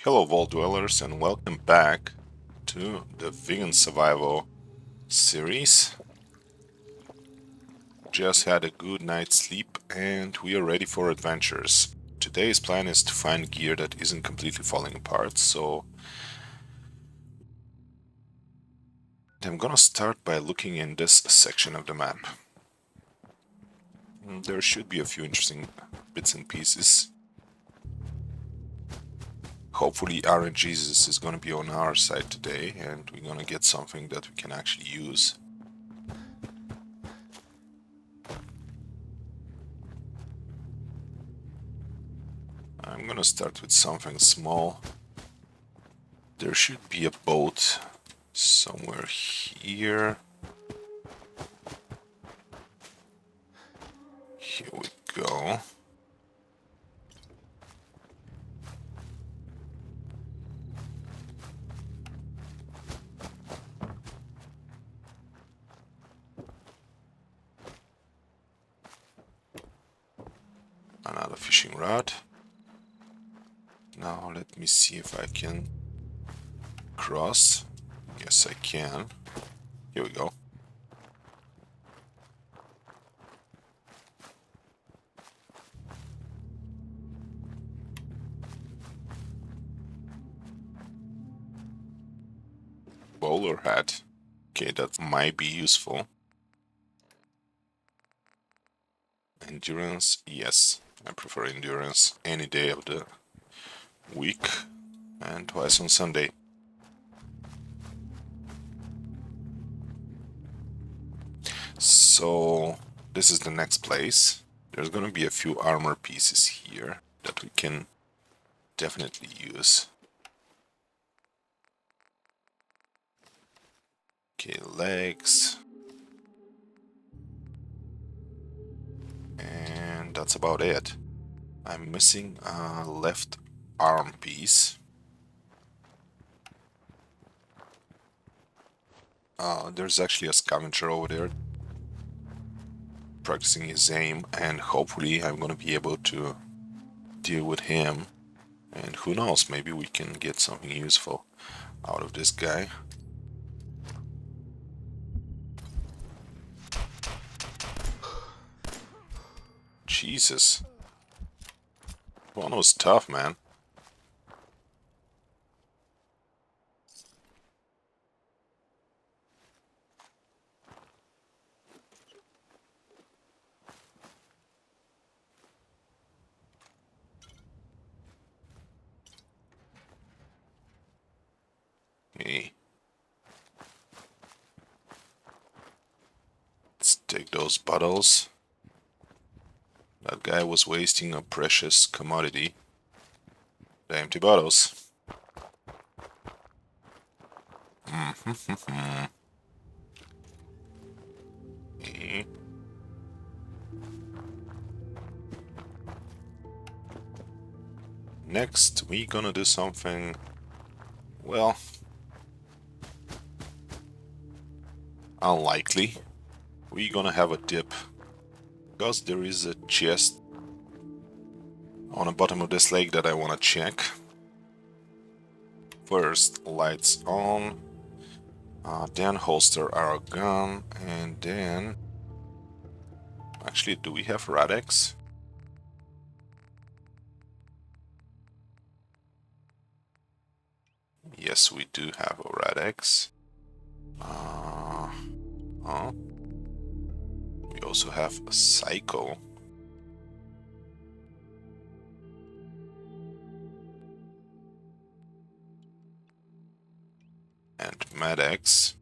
Hello Vault Dwellers and welcome back to the Vegan Survival series. Just had a good night's sleep and we are ready for adventures. Today's plan is to find gear that isn't completely falling apart, so I'm gonna start by looking in this section of the map. There should be a few interesting bits and pieces. Hopefully RNGesus is gonna be on our side today and we're gonna get something that we can actually use. I'm gonna start with something small. There should be a boat somewhere here. Here we go. Another fishing rod. Now let me see if I can cross. Yes, I can. Here we go. Bowler hat. Okay, that might be useful. Endurance, yes. I prefer endurance any day of the week and twice on Sunday. So this is the next place. There's gonna be a few armor pieces here that we can definitely use. Okay, legs. And that's about it. I'm missing a left arm piece. There's actually a scavenger over there practicing his aim, and hopefully I'm gonna be able to deal with him. And who knows, maybe we can get something useful out of this guy. Jesus. One was tough, man. Hey. Let's take those bottles. That guy was wasting a precious commodity. The empty bottles. Okay. Next, we gonna do something, well, unlikely. We gonna have a dip, because there is a chest on the bottom of this lake that I wanna check. First, lights on, then holster our gun, and then... Actually, do we have Radex? Yes, we do have a Radex. We also have a Psycho. And Medex.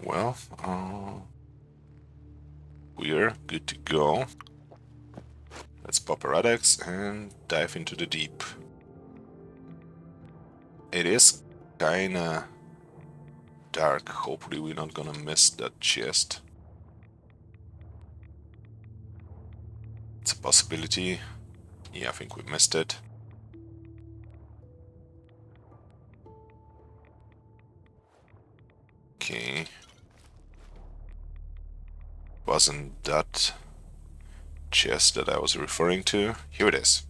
Well, we're good to go. Let's pop a Radex and dive into the deep. It is kinda dark. Hopefully we're not gonna miss that chest. It's a possibility. Yeah, I think we missed it. Okay. wasn't that chest that I was referring to. Here it is.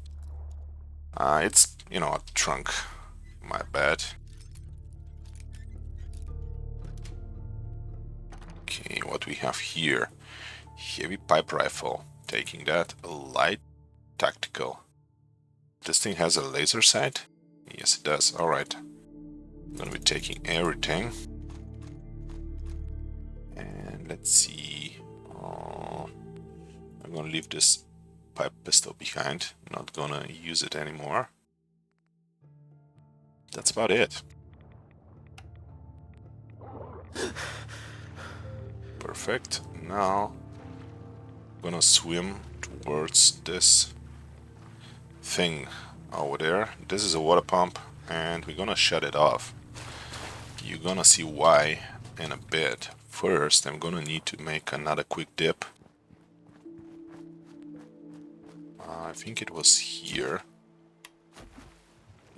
It's, you know, a trunk. My bad. Okay, what we have here. Heavy pipe rifle. Taking that. A light tactical. This thing has a laser sight? Yes, it does. Alright. I'm gonna be taking everything. And let's see. I'm gonna leave this pipe pistol behind. Not gonna use it anymore. That's about it. Perfect. Now I'm gonna swim towards this thing over there. This is a water pump and we're gonna shut it off. You're gonna see why in a bit. First, I'm gonna need to make another quick dip. I think it was here.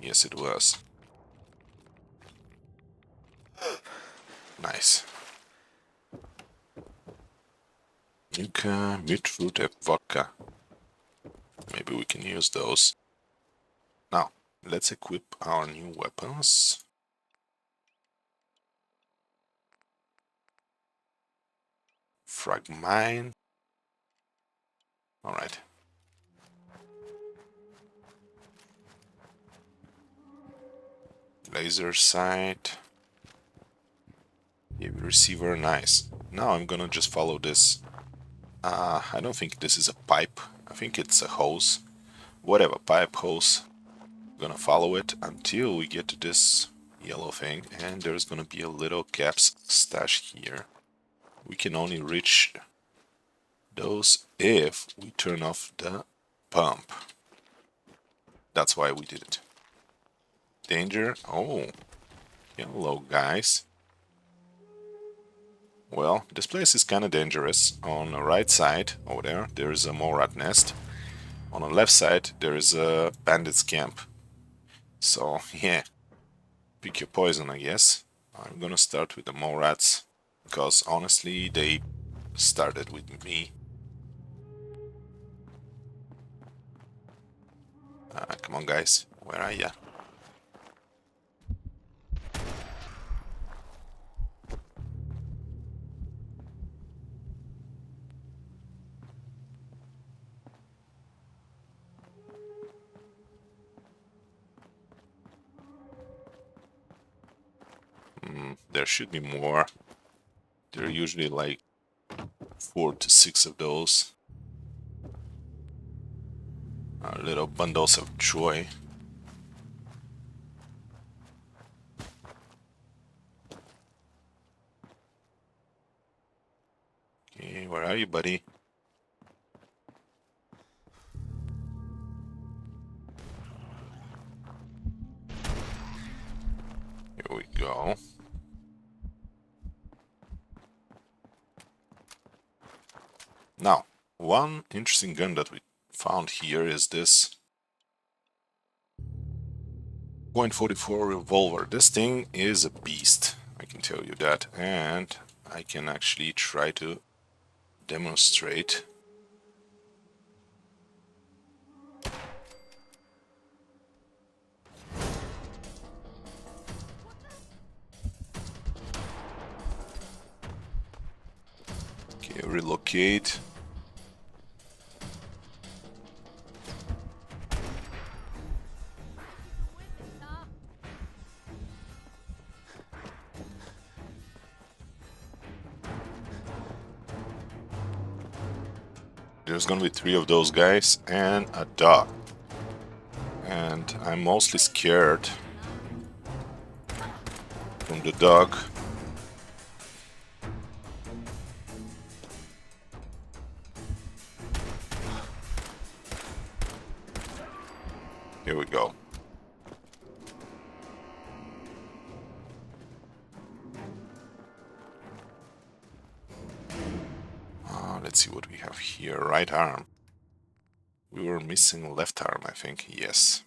Yes, it was. Nice. Nuka, Mutfruit, and vodka. Maybe we can use those. Now, let's equip our new weapons. Frag mine. Alright. Laser sight. Heavy receiver, nice. Now I'm gonna just follow this. I don't think this is a pipe. I think it's a hose. Whatever, pipe, hose. I'm gonna follow it until we get to this yellow thing. And there's gonna be a little caps stash here. We can only reach those if we turn off the pump. That's why we did it. Danger. Oh, hello guys. Well, this place is kind of dangerous. On the right side, over there is a mole rat nest. On the left side, there is a bandits camp. So, yeah, pick your poison, I guess. I'm gonna start with the mole rats, because honestly, they started with me. Come on, guys, where are ya? There should be more. There are usually like 4 to 6 of those. Little bundles of joy. Okay, where are you, buddy? Here we go. Now, one interesting gun that we found here is this .44 revolver. This thing is a beast, I can tell you that, and I can actually try to demonstrate. Okay, relocate. There's gonna be 3 of those guys and a dog. And I'm mostly scared from the dog. Here we go. Let's see what we have here. Right arm. We were missing left arm, I think. Yes.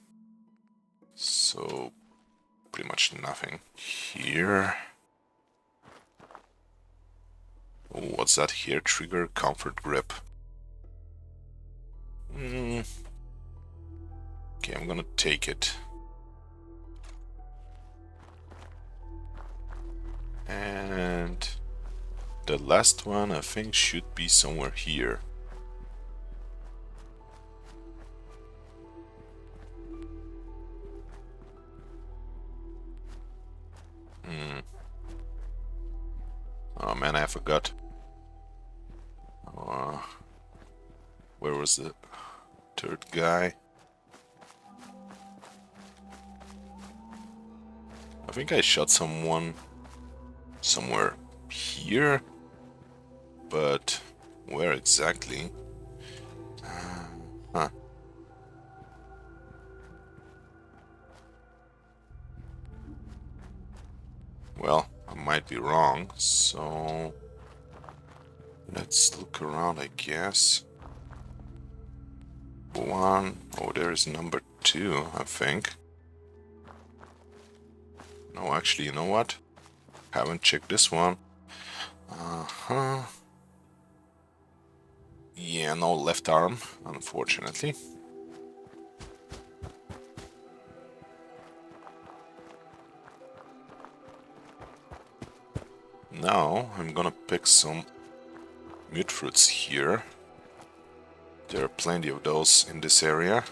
So, pretty much nothing here. Ooh, what's that here? Trigger comfort grip. Okay, I'm gonna take it. And the last one I think should be somewhere here. Oh man, I forgot. Where was the third guy? I think I shot someone somewhere here, but where exactly? Huh. Well, I might be wrong, so let's look around, I guess. One, oh, there is number 2, I think. No, actually, you know what? Haven't checked this one. Yeah, no left arm, unfortunately. Now, I'm gonna pick some mute fruits here. There are plenty of those in this area.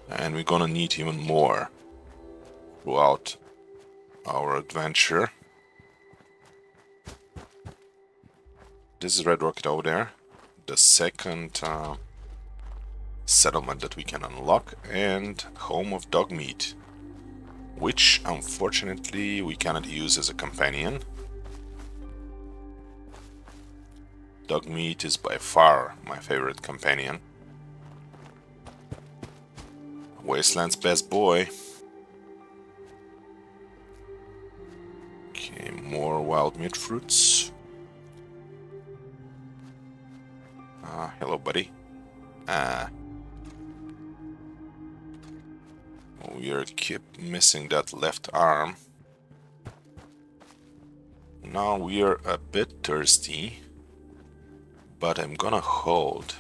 And we're gonna need even more throughout our adventure. This is Red Rocket over there. The second settlement that we can unlock, and home of Dogmeat, which unfortunately we cannot use as a companion. Dogmeat is by far my favorite companion. Wasteland's best boy. Okay, more wild meat fruits. Hello, buddy. We keep missing that left arm. Now we are a bit thirsty, but I'm gonna hold.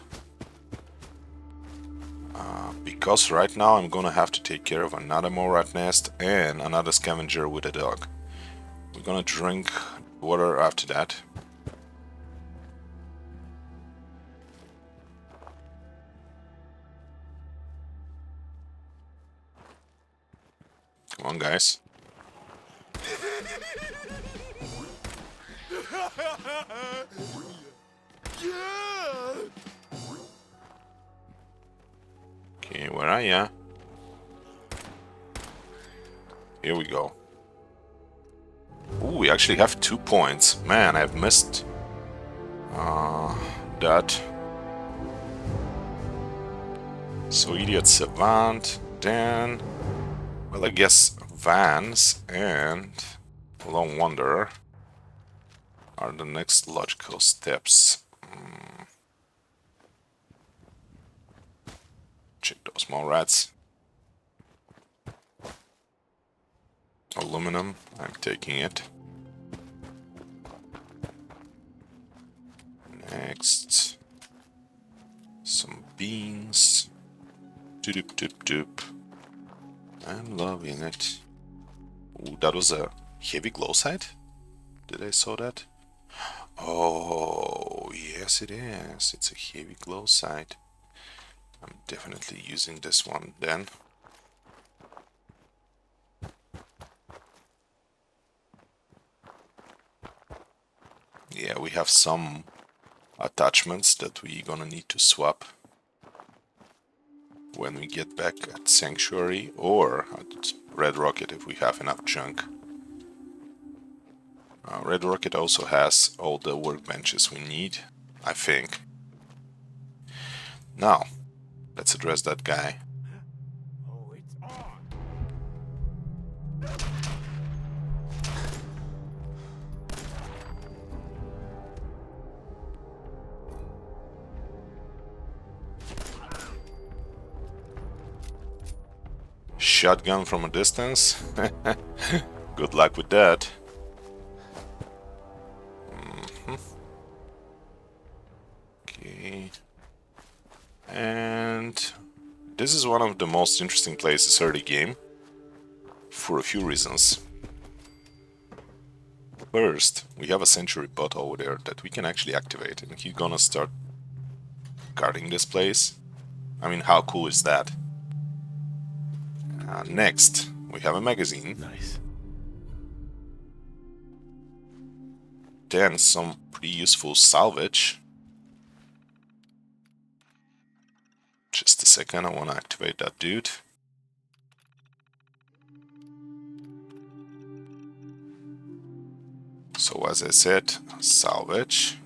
Because right now I'm gonna have to take care of another more rat nest and another scavenger with a dog. We're gonna drink water after that. Come on, guys. Okay, where are ya? Here we go. Ooh, we actually have 2 points. Man, I've missed that. So Idiot Savant, then, well, I guess Vans and Lone Wanderer are the next logical steps. Check those small rats. Aluminum, I'm taking it. Next, some beans. Doop doop doop. I'm loving it. Ooh, that was a heavy glow sight? Did I saw that? Oh, yes it is. It's a heavy glow sight. I'm definitely using this one then. Yeah, we have some attachments that we're gonna need to swap when we get back at Sanctuary or at Red Rocket if we have enough junk. Red Rocket also has all the workbenches we need, I think. Now, let's address that guy. Oh, it's on. Shotgun from a distance? Good luck with that. Okay. And this is one of the most interesting places early game for a few reasons. First, we have a sentry bot over there that we can actually activate, and he's gonna start guarding this place. I mean, how cool is that? Next, we have a magazine. Nice. Then some pretty useful salvage. Just a second, I want to activate that dude. So as I said, salvage.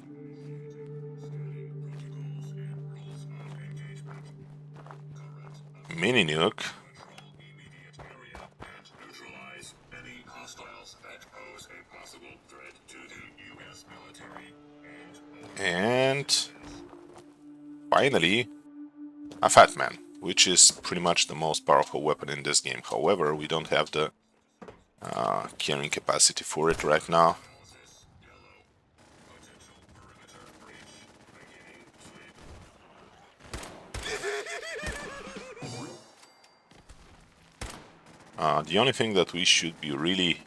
Mini nuke. And finally, a Fat Man, which is pretty much the most powerful weapon in this game. However, we don't have the carrying capacity for it right now. The only thing that we should be really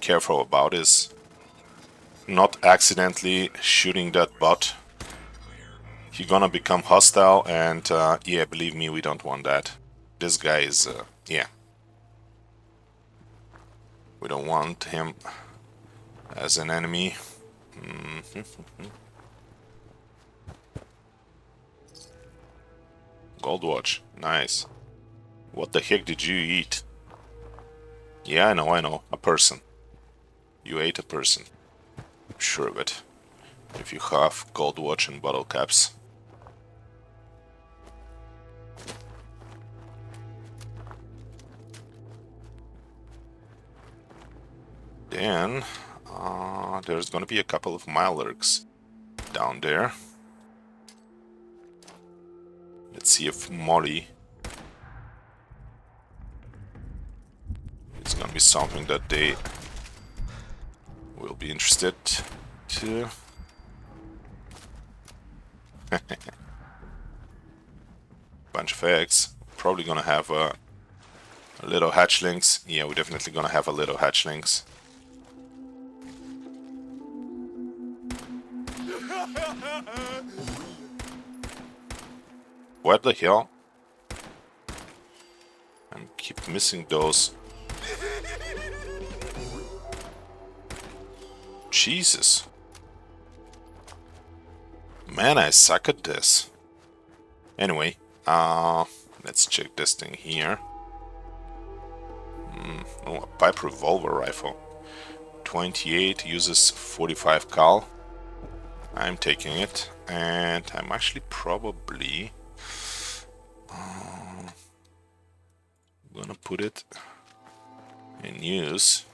careful about is not accidentally shooting that bot. He's gonna become hostile, and yeah, believe me, we don't want that. This guy is, yeah. We don't want him as an enemy. Gold watch, nice. What the heck did you eat? Yeah, I know, a person. You ate a person. I'm sure of it. If you have gold watch and bottle caps. Then, there's gonna be a couple of Milorgs down there. Let's see if Molly... It's gonna be something that they will be interested to. Bunch of eggs. Probably gonna have a little hatchlings. Yeah, we're definitely gonna have a little hatchlings. What the hell? I keep missing those. Jesus. Man, I suck at this. Anyway, let's check this thing here. Oh, a pipe revolver rifle. 28 uses 45 cal. I'm taking it, and I'm actually probably gonna put it in use.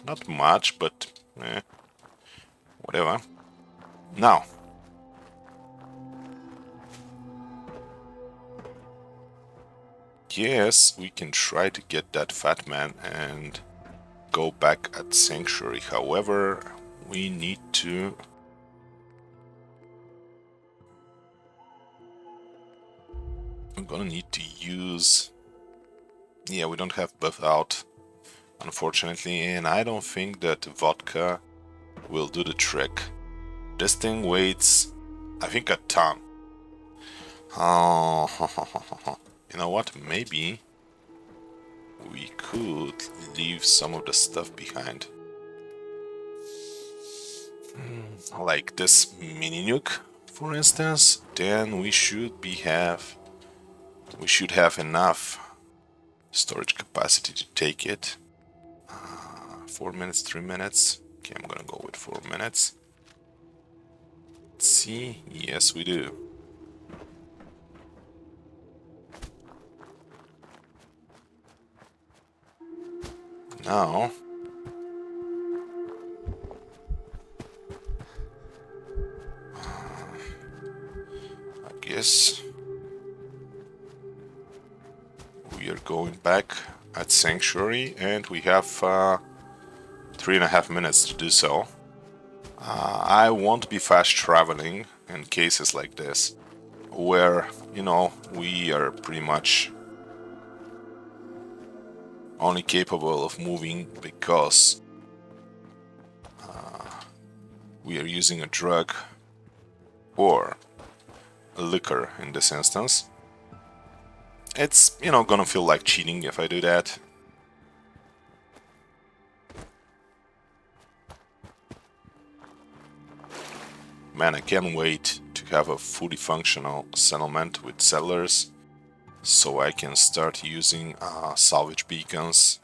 Not much, but whatever. Now, yes, we can try to get that Fat Man and go back at Sanctuary. However, we need to... I'm gonna need to use... Yeah, we don't have buff out, unfortunately, and I don't think that vodka will do the trick. This thing weighs, I think, a ton. You know what? Maybe we could leave some of the stuff behind. Like this mini nuke, for instance. Then we should have enough storage capacity to take it. 4 minutes, 3 minutes. Okay, I'm gonna go with 4 minutes. Let's see. Yes, we do. Now, I guess we are going back at Sanctuary, and we have 3.5 minutes to do so. I won't be fast traveling in cases like this, where, you know, we are pretty much only capable of moving because we are using a drug or a liquor in this instance. It's, you know, gonna feel like cheating if I do that. Man, I can't wait to have a fully functional settlement with settlers so I can start using salvage beacons.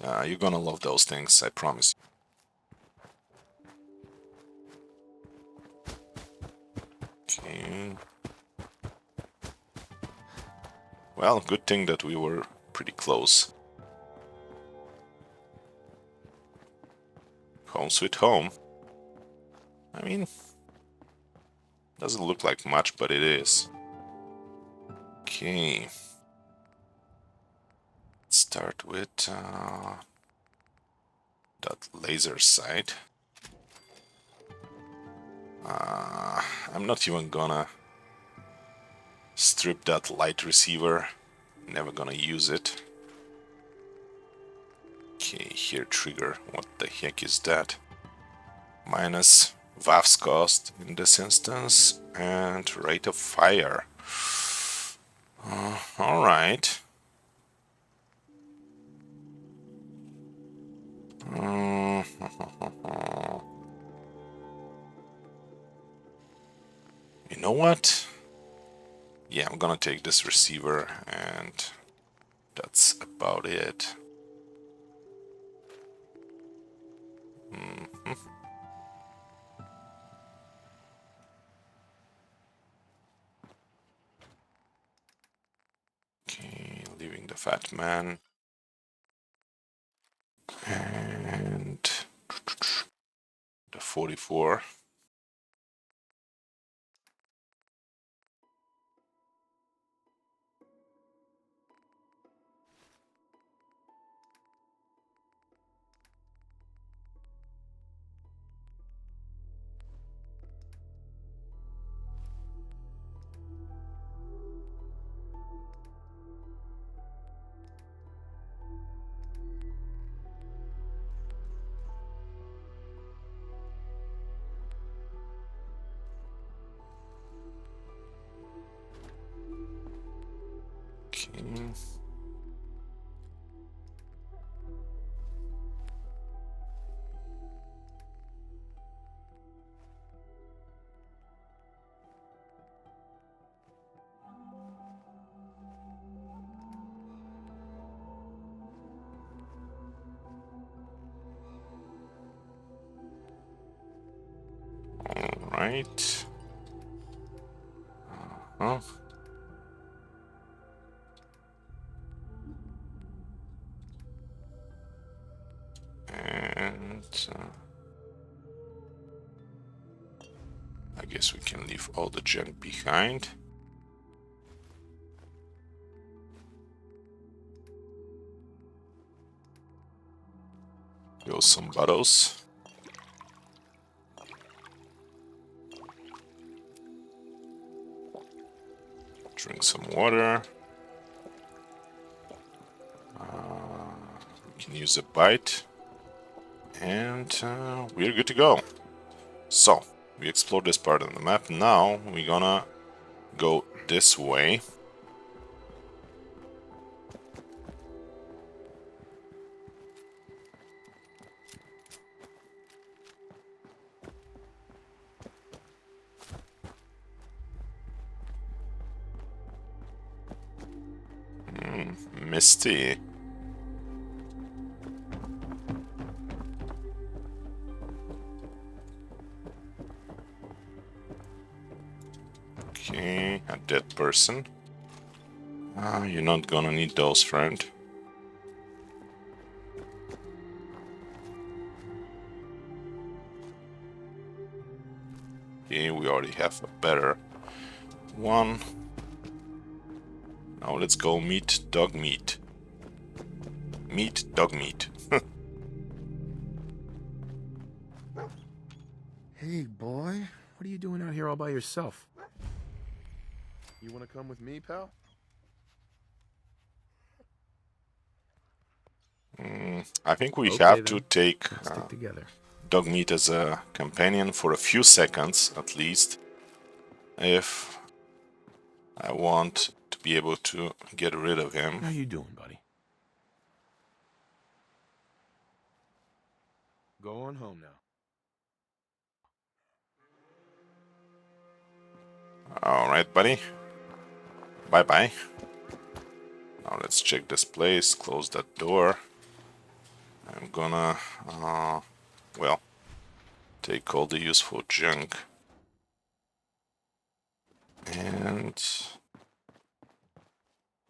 You're gonna love those things, I promise you. Okay. Well, good thing that we were pretty close. Home sweet home. I mean, doesn't look like much, but it is. Okay. Let's start with that laser sight. I'm not even gonna strip that light receiver. Never gonna use it. Okay, here trigger. What the heck is that? Minus VAFS cost in this instance and rate of fire. Alright. You know what? Yeah, I'm gonna take this receiver and that's about it. Okay, leaving the fat man. And the 44. Okay. Alright. Uh-huh. And I guess we can leave all the junk behind. Go some bottles. Drink some water. We can use a bite. And we're good to go. So, we explored this part of the map. Now we're gonna go this way. Misty. Okay, a dead person. You're not gonna need those, friend. Okay, we already have a better one. Now let's go meet Dogmeat. Meet Dogmeat. Hey, boy. What are you doing out here all by yourself? You want to come with me, pal? I think we Okay, have to then. take Let's stick together. Dogmeat as a companion for a few seconds at least, if I want to be able to get rid of him. How you doing, buddy? Go on home now. Alright, buddy. Bye-bye. Now let's check this place, close that door. I'm gonna, well, take all the useful junk. And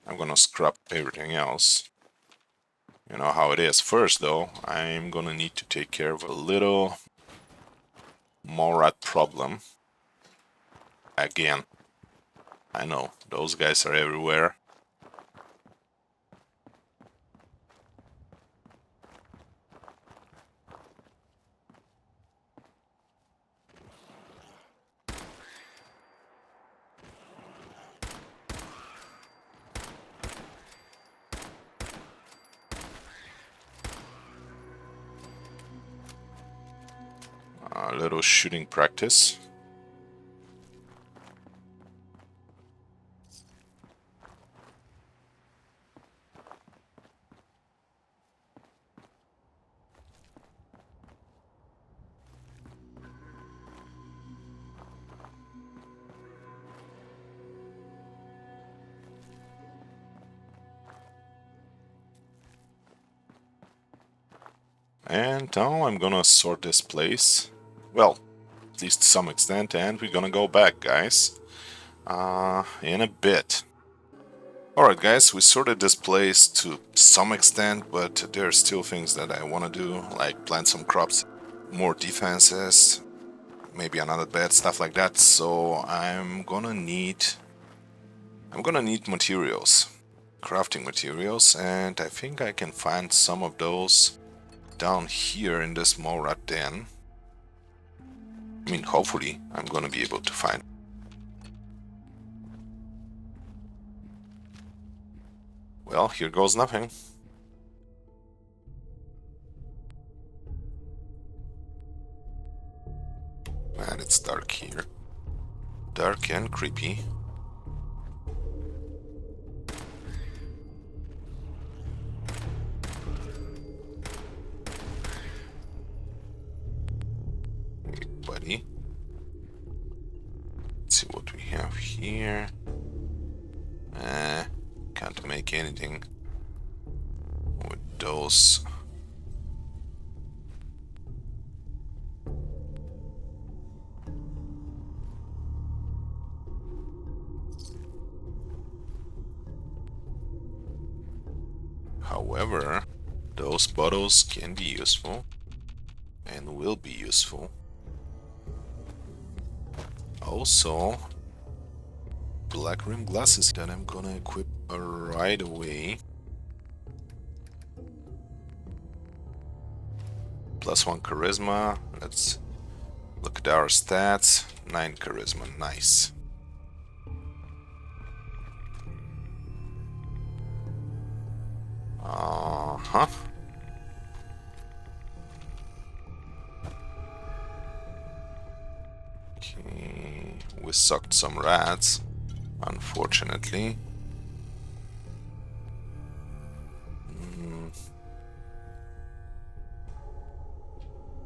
I'm gonna scrap everything else. You know how it is. First, though, I'm gonna need to take care of a little Morat problem. Again. I know, those guys are everywhere. A little shooting practice. And now I'm gonna sort this place. Well, at least to some extent, and we're gonna go back, guys. In a bit. Alright guys, we sorted this place to some extent, but there are still things that I wanna do, like plant some crops, more defenses, maybe another bed, stuff like that. So I'm gonna need materials, crafting materials, and I think I can find some of those down here in this Morat den. I mean, hopefully I'm gonna be able to find. Well, here goes nothing. Man, it's dark here. Dark and creepy. Hey, buddy. Let's see what we have here. Can't make anything with those. However, those bottles can be useful and will be useful. Also, black rim glasses that I'm gonna equip right away. +1 charisma. Let's look at our stats. 9 charisma, nice. Uh-huh. Okay, we sucked some rats, unfortunately.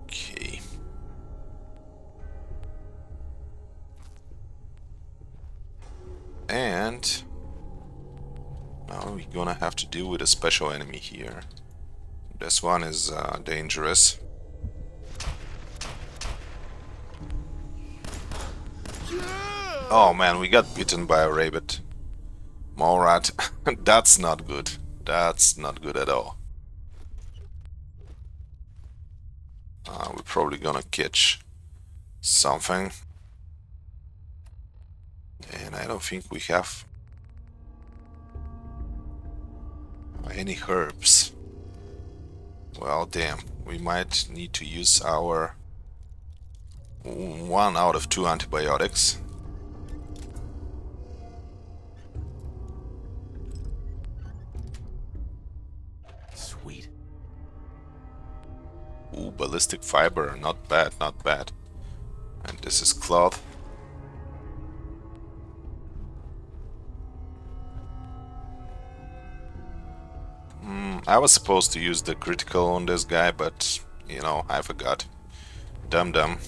Okay. And now we're gonna have to deal with a special enemy here. This one is dangerous. Oh man, we got bitten by a rabbit. Morat. That's not good. That's not good at all. We're probably gonna catch something. And I don't think we have any herbs. Well, damn. We might need to use our 1 out of 2 antibiotics. Sweet. Ooh, ballistic fiber. Not bad, not bad. And this is cloth. I was supposed to use the critical on this guy, but, you know, I forgot. Dum-dum.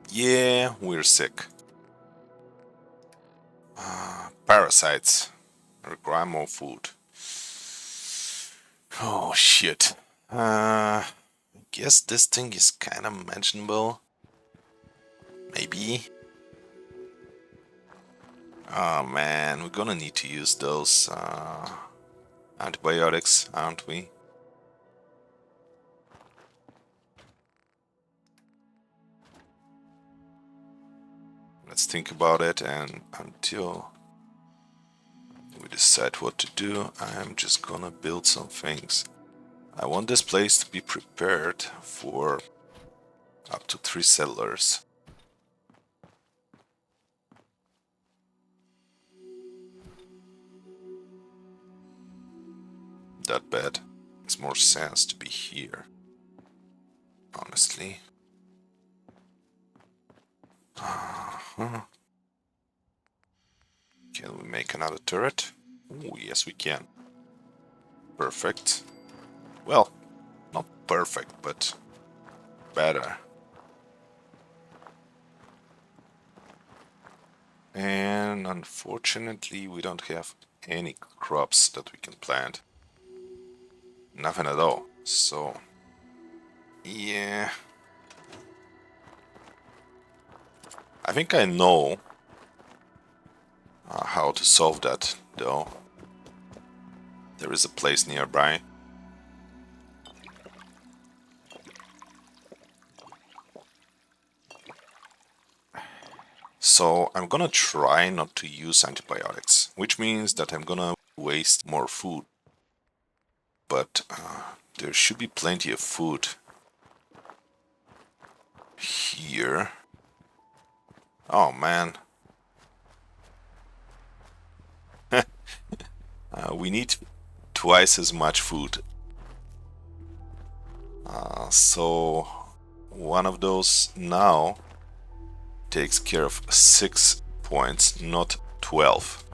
Yeah, we're sick. Parasites. Require more food. Oh, shit. I guess this thing is kind of mentionable. Maybe. Oh man, we're gonna need to use those antibiotics, aren't we? Let's think about it, and until we decide what to do, I'm just gonna build some things. I want this place to be prepared for up to 3 settlers. That bed makes more sense to be here, honestly. Can we make another turret? Oh, yes we can. Perfect. Well, not perfect, but better. And unfortunately, we don't have any crops that we can plant. Nothing at all. So, yeah. I think I know how to solve that, though. There is a place nearby. So I'm gonna try not to use antibiotics, which means that I'm gonna waste more food. But there should be plenty of food here. Oh man. We need twice as much food. So one of those now takes care of 6 points, not 12.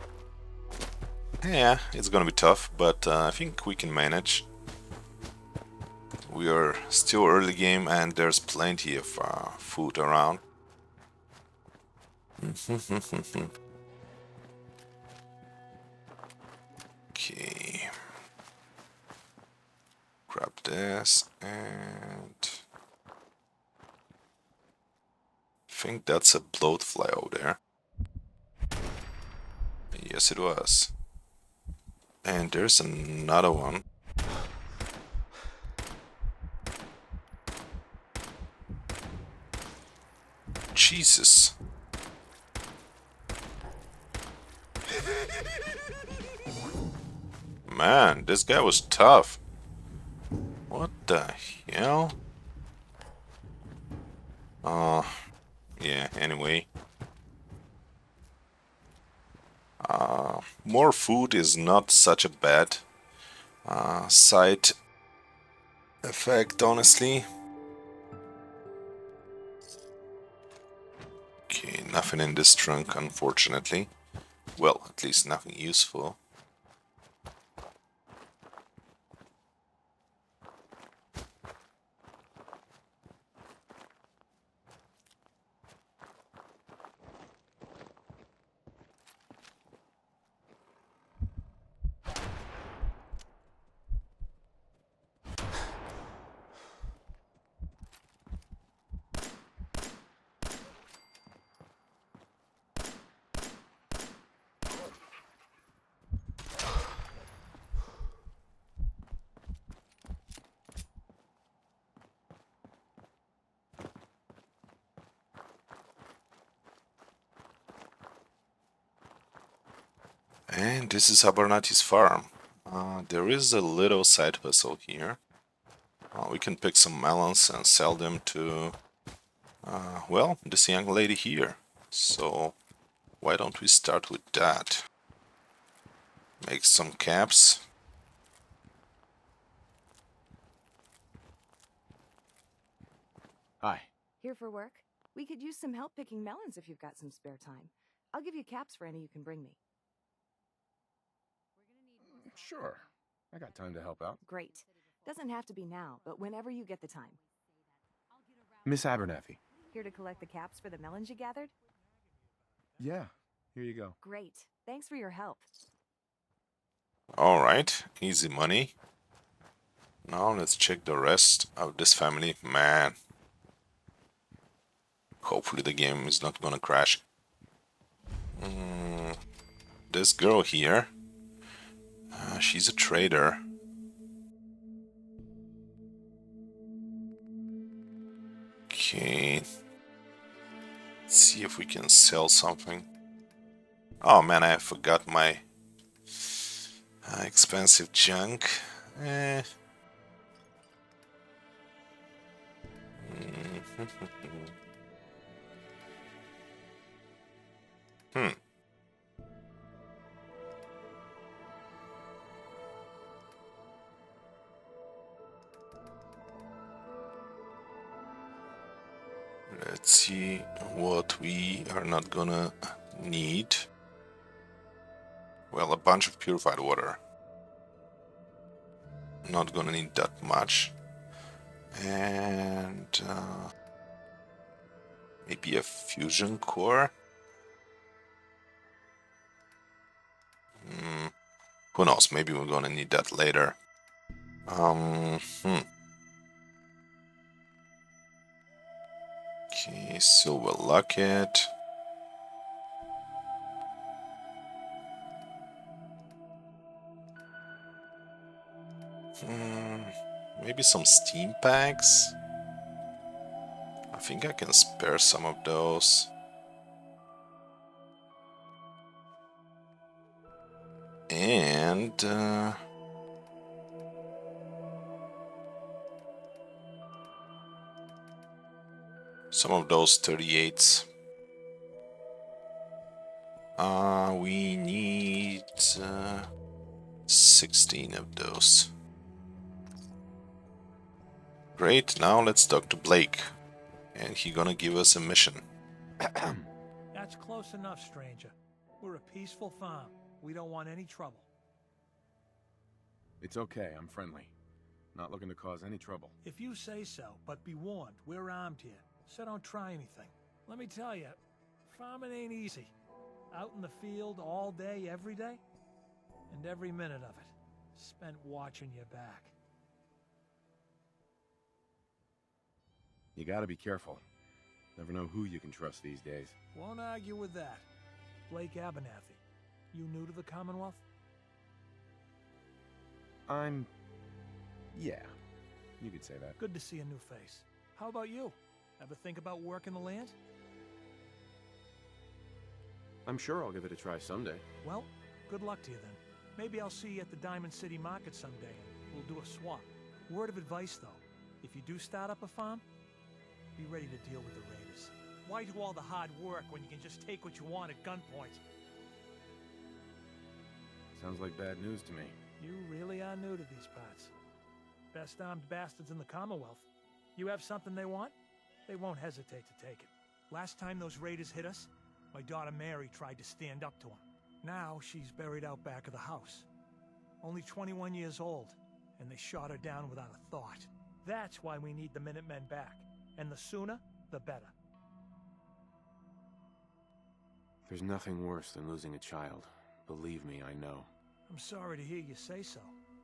Yeah, it's gonna be tough, but I think we can manage. We are still early game and there's plenty of food around. Okay. Grab this and... I think that's a bloatfly over there. Yes, it was. And there's another one. Jesus. Man, this guy was tough. What the hell? Yeah, anyway. More food is not such a bad side effect, honestly. Okay, nothing in this trunk, unfortunately. Well, at least nothing useful. And this is Abernathy's farm. There is a little side hustle here. We can pick some melons and sell them to, well, this young lady here. So why don't we start with that? Make some caps. Hi. Here for work? We could use some help picking melons if you've got some spare time. I'll give you caps for any you can bring me. Sure. I got time to help out. Great. Doesn't have to be now, but whenever you get the time. Miss Abernathy. Here to collect the caps for the melons you gathered? Yeah, here you go. Great. Thanks for your help. Alright, easy money. Now let's check the rest of this family. Man. Hopefully the game is not gonna crash. This girl here. She's a trader. Okay. Let's see if we can sell something. Oh man, I forgot my expensive junk. Let's see what we are not gonna need. Well, a bunch of purified water. Not gonna need that much. And maybe a fusion core. Who knows? Maybe we're gonna need that later. Okay, silver locket. Maybe some steam packs. I think I can spare some of those. And some of those 38s. We need 16 of those. Great, now let's talk to Blake. And he gonna give us a mission. That's close enough, stranger. We're a peaceful farm. We don't want any trouble. It's okay, I'm friendly. Not looking to cause any trouble. If you say so, but be warned, we're armed here. So don't try anything. Let me tell you, farming ain't easy. Out in the field all day, every day. And every minute of it spent watching your back. You gotta be careful. Never know who you can trust these days. Won't argue with that. Blake Abernathy. You new to the Commonwealth? Yeah, you could say that. Good to see a new face. How about you? Ever think about working the land? I'm sure I'll give it a try someday. Well, good luck to you then. Maybe I'll see you at the Diamond City Market someday and we'll do a swap. Word of advice though, if you do start up a farm, be ready to deal with the raiders. Why do all the hard work when you can just take what you want at gunpoint? Sounds like bad news to me. You really are new to these parts. Best armed bastards in the Commonwealth. You have something they want? They won't hesitate to take it. Last time those raiders hit us, my daughter Mary tried to stand up to them. Now she's buried out back of the house. Only 21 years old, and they shot her down without a thought. That's why we need the Minutemen back. And the sooner, the better. There's nothing worse than losing a child. Believe me, I know. I'm sorry to hear you say so.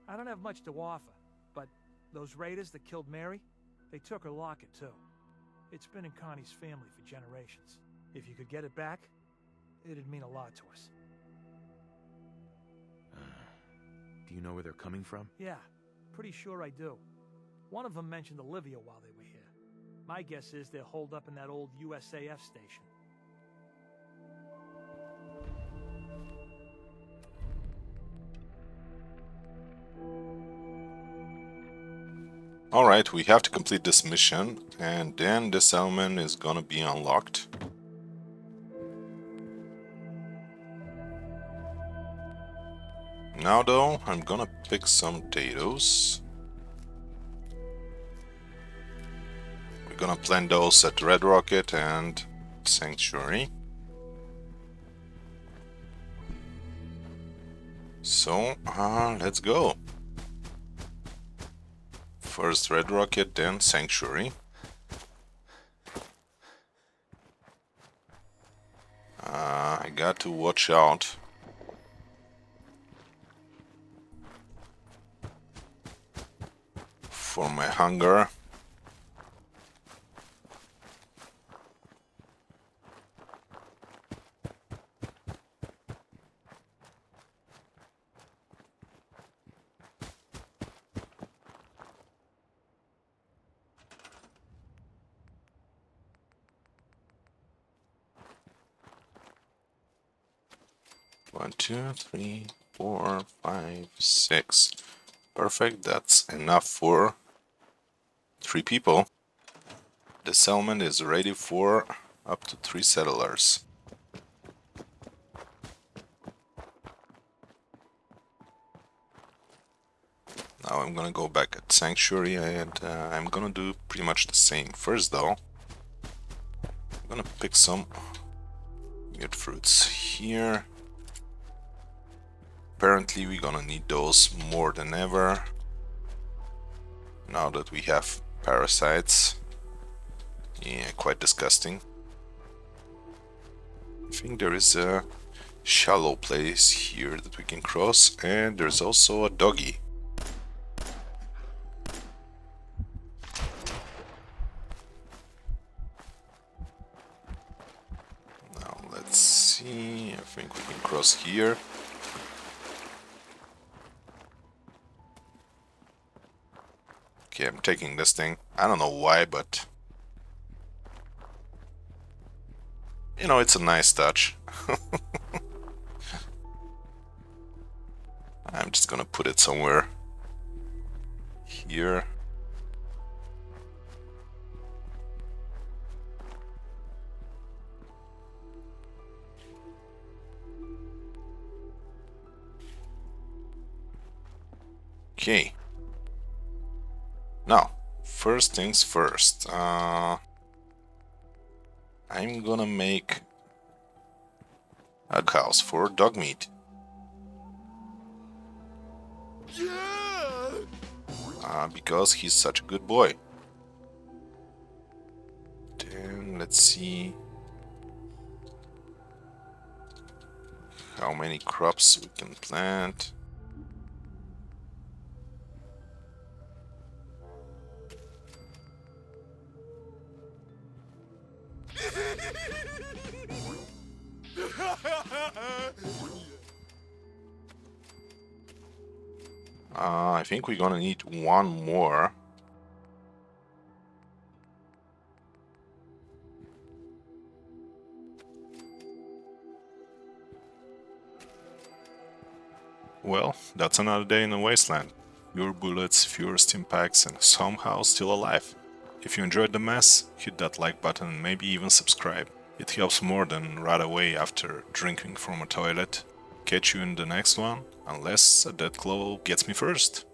I don't have much to offer, but those raiders that killed Mary, they took her locket too. It's been in Connie's family for generations. If you could get it back, it'd mean a lot to us. Do you know where they're coming from? Yeah, pretty sure I do. One of them mentioned Olivia while they were here. My guess is they're holed up in that old USAF station. Alright, we have to complete this mission, and then this element is gonna be unlocked. Now though, I'm gonna pick some potatoes. We're gonna plant those at Red Rocket and Sanctuary. So, let's go. First Red Rocket, then Sanctuary. I got to watch out. For my hunger. One, two, three, 4, 5, 6. Perfect, that's enough for 3 people. The settlement is ready for up to 3 settlers. Now I'm gonna go back at Sanctuary and I'm gonna do pretty much the same. First though, I'm gonna pick some good fruits here. Apparently we're gonna need those more than ever now that we have parasites. Yeah, quite disgusting. I think there is a shallow place here that we can cross, and there's also a doggy. Now let's see, I think we can cross here. Okay, I'm taking this thing. I don't know why, but you know, it's a nice touch. I'm just gonna put it somewhere here. Okay. Now, first things first. I'm gonna make a house for Dogmeat. Because he's such a good boy. Then let's see how many crops we can plant. I think we're gonna need one more. Well, that's another day in the wasteland. Fewer bullets, fewer stim packs, and somehow still alive. If you enjoyed the mess, hit that like button and maybe even subscribe. It helps more than right away after drinking from a toilet. Catch you in the next one, unless a death claw gets me first.